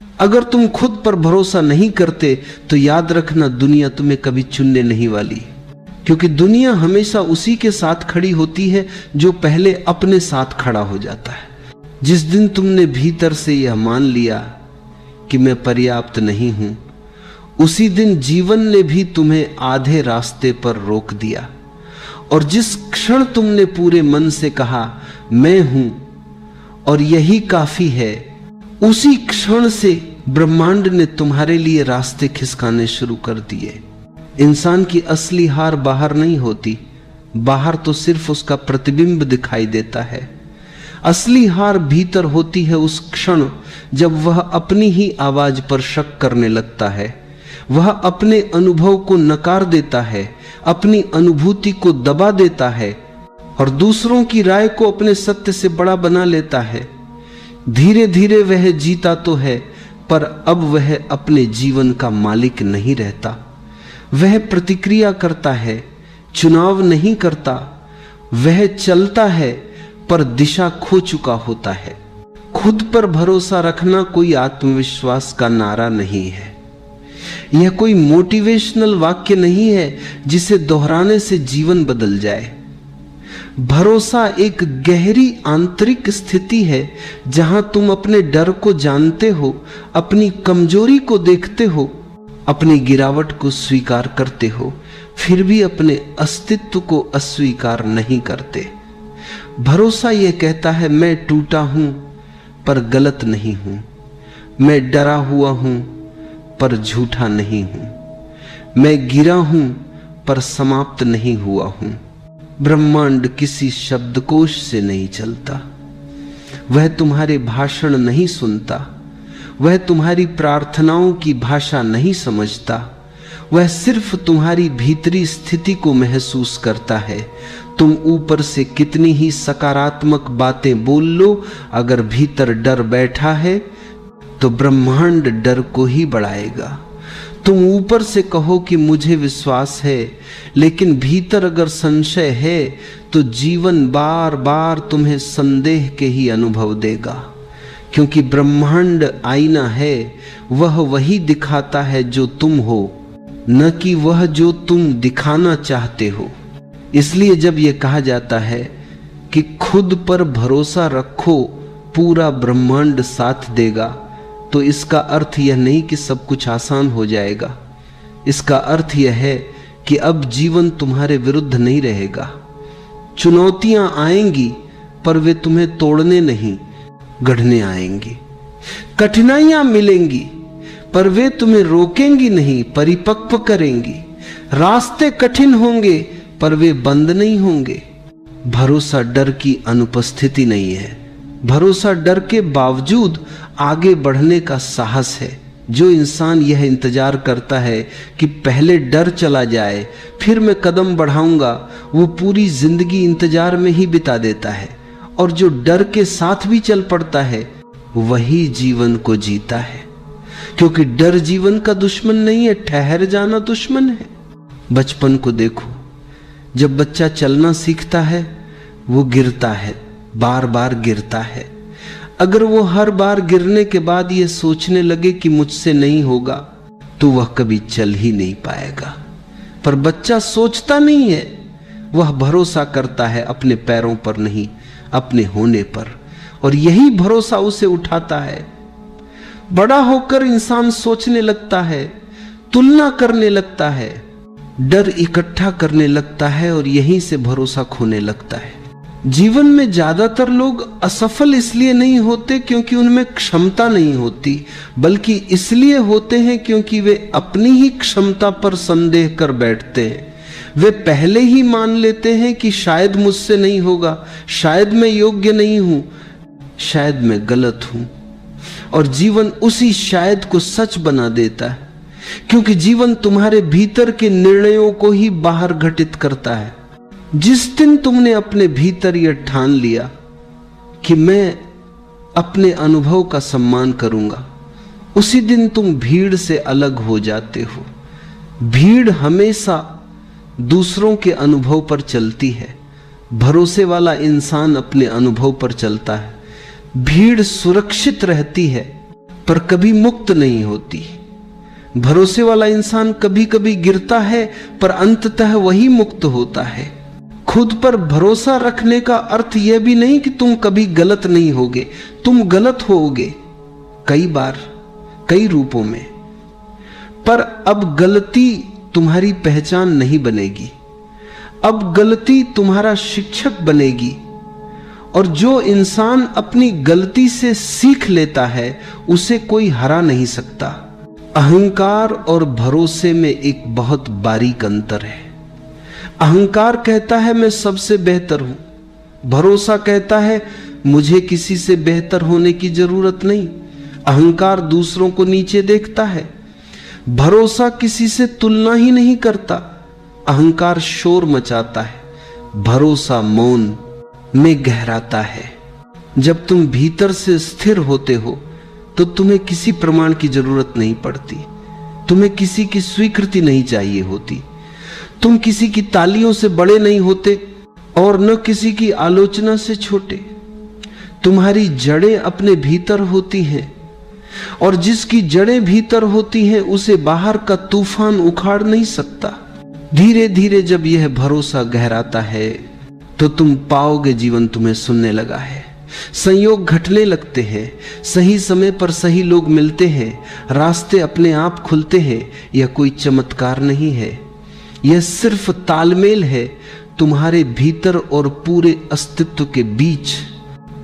अगर तुम खुद पर भरोसा नहीं करते तो याद रखना दुनिया तुम्हें कभी चुनने नहीं वाली, क्योंकि दुनिया हमेशा उसी के साथ खड़ी होती है जो पहले अपने साथ खड़ा हो जाता है। जिस दिन तुमने भीतर से यह मान लिया कि मैं पर्याप्त नहीं हूं, उसी दिन जीवन ने भी तुम्हें आधे रास्ते पर रोक दिया। और जिस क्षण तुमने पूरे मन से कहा मैं हूं और यही काफी है, उसी क्षण से ब्रह्मांड ने तुम्हारे लिए रास्ते खिसकाने शुरू कर दिए। इंसान की असली हार बाहर नहीं होती, बाहर तो सिर्फ उसका प्रतिबिंब दिखाई देता है। असली हार भीतर होती है उस क्षण जब वह अपनी ही आवाज पर शक करने लगता है, वह अपने अनुभव को नकार देता है, अपनी अनुभूति को दबा देता है और दूसरों की राय को अपने सत्य से बड़ा बना लेता है। धीरे धीरे वह जीता तो है, पर अब वह अपने जीवन का मालिक नहीं रहता। वह प्रतिक्रिया करता है, चुनाव नहीं करता। वह चलता है पर दिशा खो चुका होता है। खुद पर भरोसा रखना कोई आत्मविश्वास का नारा नहीं है, यह कोई मोटिवेशनल वाक्य नहीं है जिसे दोहराने से जीवन बदल जाए। भरोसा एक गहरी आंतरिक स्थिति है जहां तुम अपने डर को जानते हो, अपनी कमजोरी को देखते हो, अपनी गिरावट को स्वीकार करते हो, फिर भी अपने अस्तित्व को अस्वीकार नहीं करते। भरोसा यह कहता है मैं टूटा हूं पर गलत नहीं हूं, मैं डरा हुआ हूं पर झूठा नहीं हूं, मैं गिरा हूं पर समाप्त नहीं हुआ हूं। ब्रह्मांड किसी शब्दकोश से नहीं चलता, वह तुम्हारे भाषण नहीं सुनता, वह तुम्हारी प्रार्थनाओं की भाषा नहीं समझता, वह सिर्फ तुम्हारी भीतरी स्थिति को महसूस करता है। तुम ऊपर से कितनी ही सकारात्मक बातें बोल लो, अगर भीतर डर बैठा है तो ब्रह्मांड डर को ही बढ़ाएगा। तुम ऊपर से कहो कि मुझे विश्वास है, लेकिन भीतर अगर संशय है तो जीवन बार बार तुम्हें संदेह के ही अनुभव देगा। क्योंकि ब्रह्मांड आईना है, वह वही दिखाता है जो तुम हो, न कि वह जो तुम दिखाना चाहते हो। इसलिए जब यह कहा जाता है कि खुद पर भरोसा रखो, पूरा ब्रह्मांड साथ देगा, तो इसका अर्थ यह नहीं कि सब कुछ आसान हो जाएगा। इसका अर्थ यह है कि अब जीवन तुम्हारे विरुद्ध नहीं रहेगा। चुनौतियां आएंगी पर वे तुम्हें तोड़ने नहीं, गढ़ने आएंगी। कठिनाइयां मिलेंगी पर वे तुम्हें रोकेंगी नहीं, परिपक्व करेंगी। रास्ते कठिन होंगे पर वे बंद नहीं होंगे। भरोसा डर की अनुपस्थिति नहीं है, भरोसा डर के बावजूद आगे बढ़ने का साहस है। जो इंसान यह इंतजार करता है कि पहले डर चला जाए फिर मैं कदम बढ़ाऊंगा, वो पूरी जिंदगी इंतजार में ही बिता देता है। और जो डर के साथ भी चल पड़ता है वही जीवन को जीता है, क्योंकि डर जीवन का दुश्मन नहीं है, ठहर जाना दुश्मन है। बचपन को देखो, जब बच्चा चलना सीखता है वो गिरता है, बार बार गिरता है। अगर वो हर बार गिरने के बाद ये सोचने लगे कि मुझसे नहीं होगा, तो वह कभी चल ही नहीं पाएगा। पर बच्चा सोचता नहीं है, वह भरोसा करता है अपने पैरों पर नहीं, अपने होने पर, और यही भरोसा उसे उठाता है। बड़ा होकर इंसान सोचने लगता है, तुलना करने लगता है, डर इकट्ठा करने लगता है और यहीं से भरोसा खोने लगता है। जीवन में ज्यादातर लोग असफल इसलिए नहीं होते क्योंकि उनमें क्षमता नहीं होती, बल्कि इसलिए होते हैं क्योंकि वे अपनी ही क्षमता पर संदेह कर बैठते हैं। वे पहले ही मान लेते हैं कि शायद मुझसे नहीं होगा, शायद मैं योग्य नहीं हूं, शायद मैं गलत हूं। और जीवन उसी शायद को सच बना देता है, क्योंकि जीवन तुम्हारे भीतर के निर्णयों को ही बाहर घटित करता है। जिस दिन तुमने अपने भीतर यह ठान लिया कि मैं अपने अनुभव का सम्मान करूंगा, उसी दिन तुम भीड़ से अलग हो जाते हो। भीड़ हमेशा दूसरों के अनुभव पर चलती है, भरोसे वाला इंसान अपने अनुभव पर चलता है। भीड़ सुरक्षित रहती है, पर कभी मुक्त नहीं होती। भरोसे वाला इंसान कभी कभी गिरता है पर अंततः वही मुक्त होता है। खुद पर भरोसा रखने का अर्थ यह भी नहीं कि तुम कभी गलत नहीं होगे, तुम गलत होगे कई बार, कई रूपों में, पर अब गलती तुम्हारी पहचान नहीं बनेगी। अब गलती तुम्हारा शिक्षक बनेगी। और जो इंसान अपनी गलती से सीख लेता है उसे कोई हरा नहीं सकता। अहंकार और भरोसे में एक बहुत बारीक अंतर है। अहंकार कहता है मैं सबसे बेहतर हूं, भरोसा कहता है मुझे किसी से बेहतर होने की जरूरत नहीं। अहंकार दूसरों को नीचे देखता है, भरोसा किसी से तुलना ही नहीं करता। अहंकार शोर मचाता है, भरोसा मौन में गहराता है। जब तुम भीतर से स्थिर होते हो तो तुम्हें किसी प्रमाण की जरूरत नहीं पड़ती, तुम्हें किसी की स्वीकृति नहीं चाहिए होती, तुम किसी की तालियों से बड़े नहीं होते और न किसी की आलोचना से छोटे। तुम्हारी जड़ें अपने भीतर होती हैं और जिसकी जड़ें भीतर होती हैं उसे बाहर का तूफान उखाड़ नहीं सकता। धीरे धीरे जब यह भरोसा गहराता है तो तुम पाओगे जीवन तुम्हें सुनने लगा है। संयोग घटने लगते हैं, सही समय पर सही लोग मिलते हैं, रास्ते अपने आप खुलते हैं। यह कोई चमत्कार नहीं है, यह सिर्फ तालमेल है तुम्हारे भीतर और पूरे अस्तित्व के बीच।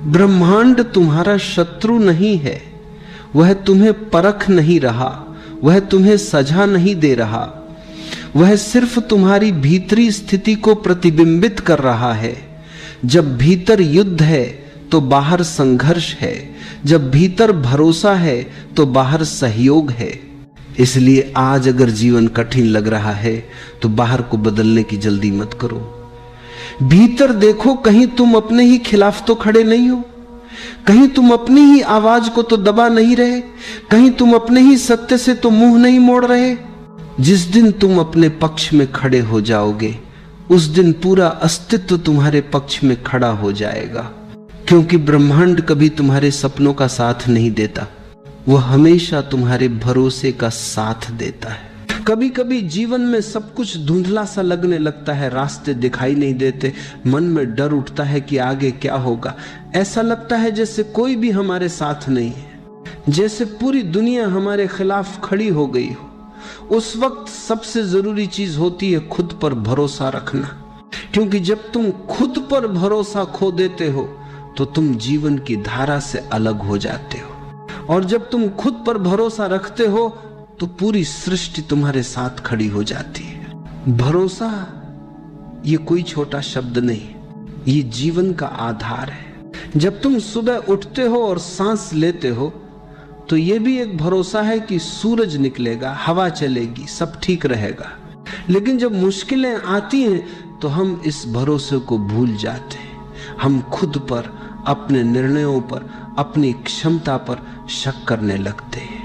ब्रह्मांड तुम्हारा शत्रु नहीं है, वह तुम्हें परख नहीं रहा, वह तुम्हें सजा नहीं दे रहा, वह सिर्फ तुम्हारी भीतरी स्थिति को प्रतिबिंबित कर रहा है। जब भीतर युद्ध है तो बाहर संघर्ष है, जब भीतर भरोसा है तो बाहर सहयोग है। इसलिए आज अगर जीवन कठिन लग रहा है तो बाहर को बदलने की जल्दी मत करो। भीतर देखो, कहीं तुम अपने ही खिलाफ तो खड़े नहीं हो, कहीं तुम अपनी ही आवाज को तो दबा नहीं रहे, कहीं तुम अपने ही सत्य से तो मुंह नहीं मोड़ रहे। जिस दिन तुम अपने पक्ष में खड़े हो जाओगे उस दिन पूरा अस्तित्व तुम्हारे पक्ष में खड़ा हो जाएगा, क्योंकि ब्रह्मांड कभी तुम्हारे सपनों का साथ नहीं देता, वह हमेशा तुम्हारे भरोसे का साथ देता है। कभी कभी जीवन में सब कुछ धुंधला सा लगने लगता है, रास्ते दिखाई नहीं देते, मन में डर उठता है कि आगे क्या होगा। ऐसा लगता है जैसे कोई भी हमारे साथ नहीं है, जैसे पूरी दुनिया हमारे खिलाफ खड़ी हो गई हो। उस वक्त सबसे जरूरी चीज होती है खुद पर भरोसा रखना, क्योंकि जब तुम खुद पर भरोसा खो देते हो तो तुम जीवन की धारा से अलग हो जाते हो, और जब तुम खुद पर भरोसा रखते हो तो पूरी सृष्टि तुम्हारे साथ खड़ी हो जाती है। भरोसा ये कोई छोटा शब्द नहीं, ये जीवन का आधार है। जब तुम सुबह उठते हो और सांस लेते हो तो ये भी एक भरोसा है कि सूरज निकलेगा, हवा चलेगी, सब ठीक रहेगा। लेकिन जब मुश्किलें आती हैं तो हम इस भरोसे को भूल जाते हैं। हम खुद पर, अपने निर्णयों पर, अपनी क्षमता पर शक करने लगते हैं।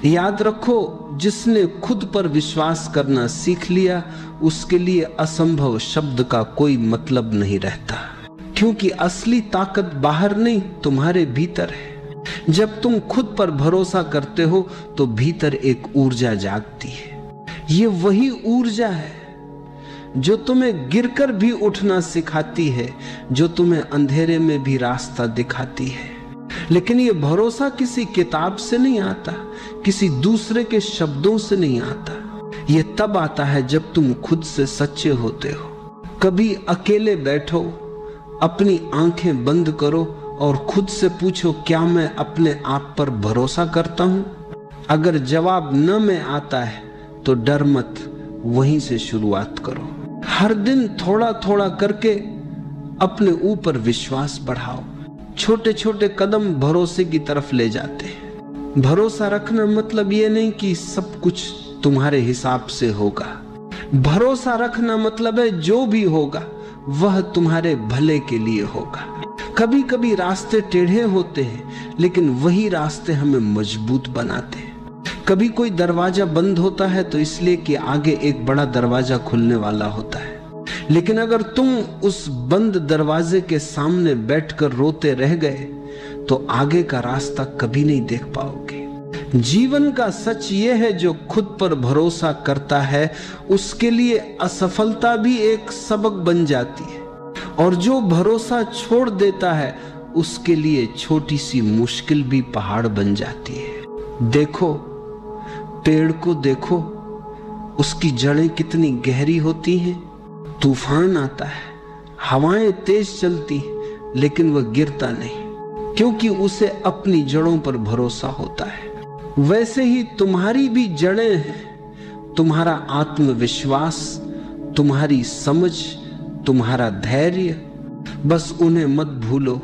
याद रखो, जिसने खुद पर विश्वास करना सीख लिया उसके लिए असंभव शब्द का कोई मतलब नहीं रहता, क्योंकि असली ताकत बाहर नहीं तुम्हारे भीतर है। जब तुम खुद पर भरोसा करते हो तो भीतर एक ऊर्जा जागती है। ये वही ऊर्जा है जो तुम्हें गिरकर भी उठना सिखाती है, जो तुम्हें अंधेरे में भी रास्ता दिखाती है। लेकिन ये भरोसा किसी किताब से नहीं आता, किसी दूसरे के शब्दों से नहीं आता। ये तब आता है जब तुम खुद से सच्चे होते हो। कभी अकेले बैठो, अपनी आंखें बंद करो और खुद से पूछो, क्या मैं अपने आप पर भरोसा करता हूं? अगर जवाब न में आता है तो डर मत, वहीं से शुरुआत करो। हर दिन थोड़ा थोड़ा करके अपने ऊपर विश्वास बढ़ाओ। छोटे छोटे कदम भरोसे की तरफ ले जाते हैं। भरोसा रखना मतलब ये नहीं कि सब कुछ तुम्हारे हिसाब से होगा। भरोसा रखना मतलब है जो भी होगा वह तुम्हारे भले के लिए होगा। कभी कभी रास्ते टेढ़े होते हैं, लेकिन वही रास्ते हमें मजबूत बनाते हैं। कभी कोई दरवाजा बंद होता है तो इसलिए कि आगे एक बड़ा दरवाजा खुलने वाला होता है, लेकिन अगर तुम उस बंद दरवाजे के सामने बैठकर रोते रह गए तो आगे का रास्ता कभी नहीं देख पाओगे। जीवन का सच ये है, जो खुद पर भरोसा करता है उसके लिए असफलता भी एक सबक बन जाती है, और जो भरोसा छोड़ देता है उसके लिए छोटी सी मुश्किल भी पहाड़ बन जाती है। देखो, पेड़ को देखो, उसकी जड़ें कितनी गहरी होती हैं। तूफान आता है, हवाएं तेज चलती हैं, लेकिन वह गिरता नहीं, क्योंकि उसे अपनी जड़ों पर भरोसा होता है। वैसे ही तुम्हारी भी जड़ें हैं, तुम्हारा आत्मविश्वास, तुम्हारी समझ, तुम्हारा धैर्य, बस उन्हें मत भूलो।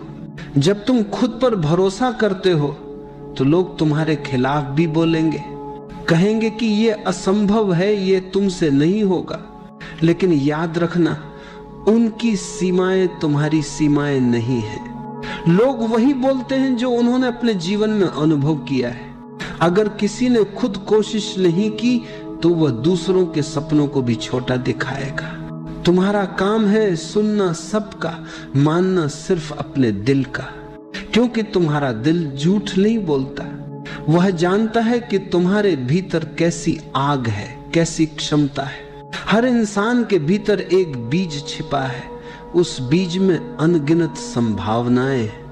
जब तुम खुद पर भरोसा करते हो तो लोग तुम्हारे खिलाफ भी बोलेंगे, कहेंगे कि यह असंभव है, यह तुमसे नहीं होगा। लेकिन याद रखना, उनकी सीमाएं तुम्हारी सीमाएं नहीं हैं। लोग वही बोलते हैं जो उन्होंने अपने जीवन में अनुभव किया है। अगर किसी ने खुद कोशिश नहीं की तो वह दूसरों के सपनों को भी छोटा दिखाएगा। तुम्हारा काम है सुनना सबका, मानना सिर्फ अपने दिल का, क्योंकि तुम्हारा दिल झूठ नहीं बोलता। वह जानता है कि तुम्हारे भीतर कैसी आग है, कैसी क्षमता है। हर इंसान के भीतर एक बीज छिपा है, उस बीज में अनगिनत संभावनाएं हैं।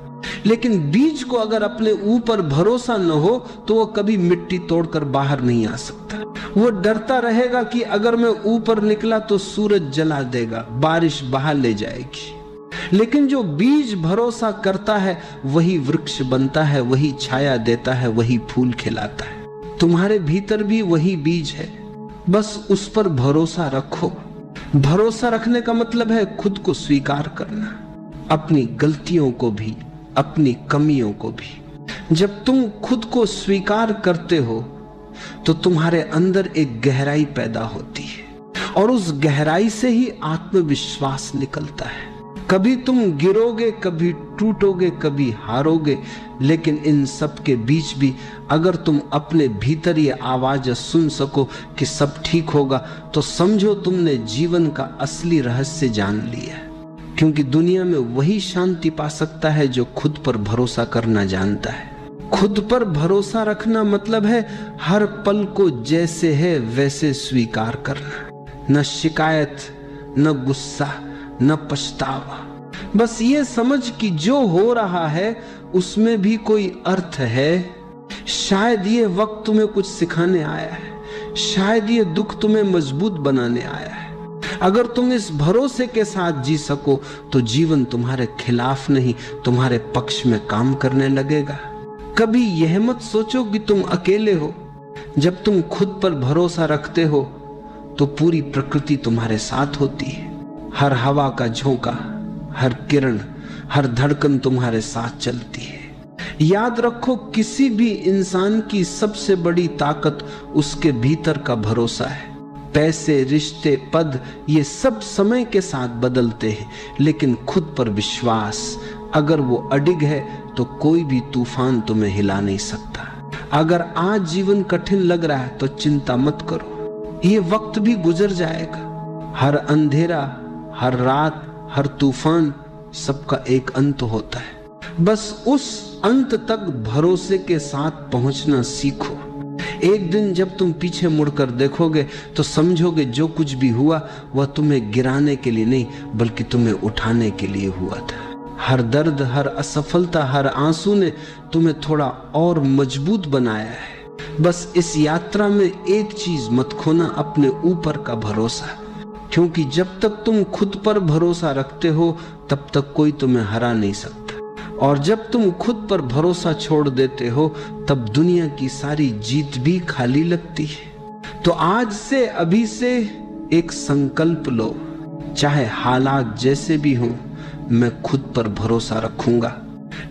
लेकिन बीज को अगर अपने ऊपर भरोसा न हो तो वह कभी मिट्टी तोड़कर बाहर नहीं आ सकता। वो डरता रहेगा कि अगर मैं ऊपर निकला तो सूरज जला देगा, बारिश बहा ले जाएगी। लेकिन जो बीज भरोसा करता है वही वृक्ष बनता है, वही छाया देता है, वही फूल खिलाता है। तुम्हारे भीतर भी वही बीज है, बस उस पर भरोसा रखो। भरोसा रखने का मतलब है खुद को स्वीकार करना, अपनी गलतियों को भी, अपनी कमियों को भी। जब तुम खुद को स्वीकार करते हो तो तुम्हारे अंदर एक गहराई पैदा होती है, और उस गहराई से ही आत्मविश्वास निकलता है। कभी तुम गिरोगे, कभी टूटोगे, कभी हारोगे, लेकिन इन सब के बीच भी अगर तुम अपने भीतर ये आवाज सुन सको कि सब ठीक होगा, तो समझो तुमने जीवन का असली रहस्य जान लिया। क्योंकि दुनिया में वही शांति पा सकता है जो खुद पर भरोसा करना जानता है। खुद पर भरोसा रखना मतलब है हर पल को जैसे है वैसे स्वीकार करना, न शिकायत, न गुस्सा, न पछतावा। बस ये समझ कि जो हो रहा है उसमें भी कोई अर्थ है। शायद ये वक्त तुम्हें कुछ सिखाने आया है, शायद ये दुख तुम्हें मजबूत बनाने आया है। अगर तुम इस भरोसे के साथ जी सको तो जीवन तुम्हारे खिलाफ नहीं, तुम्हारे पक्ष में काम करने लगेगा। कभी यह मत सोचो कि तुम अकेले हो। जब तुम खुद पर भरोसा रखते हो तो पूरी प्रकृति तुम्हारे साथ होती है। हर हवा का झोंका, हर किरण, हर धड़कन तुम्हारे साथ चलती है। याद रखो, किसी भी इंसान की सबसे बड़ी ताकत उसके भीतर का भरोसा है। पैसे, रिश्ते, पद, ये सब समय के साथ बदलते हैं, लेकिन खुद पर विश्वास अगर वो अडिग है तो कोई भी तूफान तुम्हें हिला नहीं सकता। अगर आज जीवन कठिन लग रहा है तो चिंता मत करो, ये वक्त भी गुजर जाएगा। हर अंधेरा, हर रात, हर तूफान, सबका एक अंत होता है। बस उस अंत तक भरोसे के साथ पहुंचना सीखो। एक दिन जब तुम पीछे मुड़कर देखोगे तो समझोगे जो कुछ भी हुआ वह तुम्हें गिराने के लिए नहीं, बल्कि तुम्हें उठाने के लिए हुआ था। हर दर्द, हर असफलता, हर आंसू ने तुम्हें थोड़ा और मजबूत बनाया है। बस इस यात्रा में एक चीज मत खोना, अपने ऊपर का भरोसा। क्योंकि जब तक तुम खुद पर भरोसा रखते हो तब तक कोई तुम्हें हरा नहीं सकता, और जब तुम खुद पर भरोसा छोड़ देते हो तब दुनिया की सारी जीत भी खाली लगती है। तो आज से, अभी से एक संकल्प लो, चाहे हालात जैसे भी हो, मैं खुद पर भरोसा रखूंगा।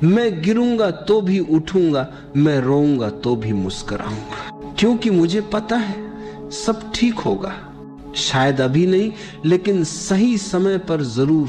मैं गिरूंगा तो भी उठूंगा, मैं रोऊंगा तो भी मुस्कुराऊंगा, क्योंकि मुझे पता है सब ठीक होगा। शायद अभी नहीं, लेकिन सही समय पर जरूर।